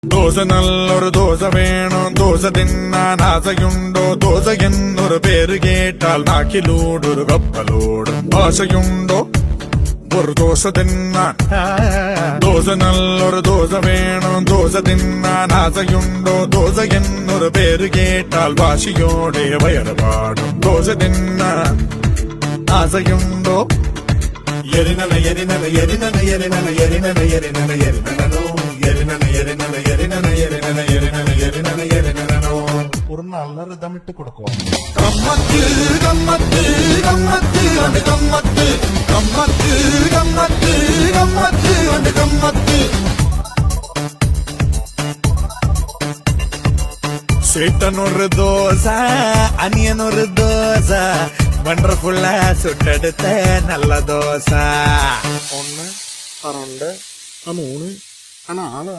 ദോശ നല്ലൊരു ദോശ വേണം ദോശ തിന്നാൻ ആശയുണ്ടോ ദോശ എന്നൊരു പേര് കേട്ടാൽ നാക്കിലൂടൊരു കപ്പലോടും ആശയുണ്ടോ ഒരു ദോശ തിന്നാൻ ദോശ നല്ലൊരു ദോശ വേണം ദോശ തിന്നാൻ ആശയുണ്ടോ ദോശ എന്നൊരു പേര് കേട്ടാൽ വാശിയോടെ വയറ് പാടും ദോശ തിന്നാൻ ആശയുണ്ടോ എരിനന എരിനന എരിനന എരിനന എരിനന എരിനന എരിനനോ എരിനന എരിനന എരിനന എരിനന എരിനന എരിനന എരിനനോ ஒரு நல்ல ரிதமிட்டு கொடுக்கும். கம்மத்து கம்மத்து கம்மத்து அந்த கம்மத்து கம்மத்து கம்மத்து கம்மத்து அந்த கம்மத்து சேட்டன் ஒரு தோசை அனியன் ஒரு தோசை வண்டர்ஃபுல்லா சுட்டெடுத்த நல்ல தோசை 1, 2, 3, 4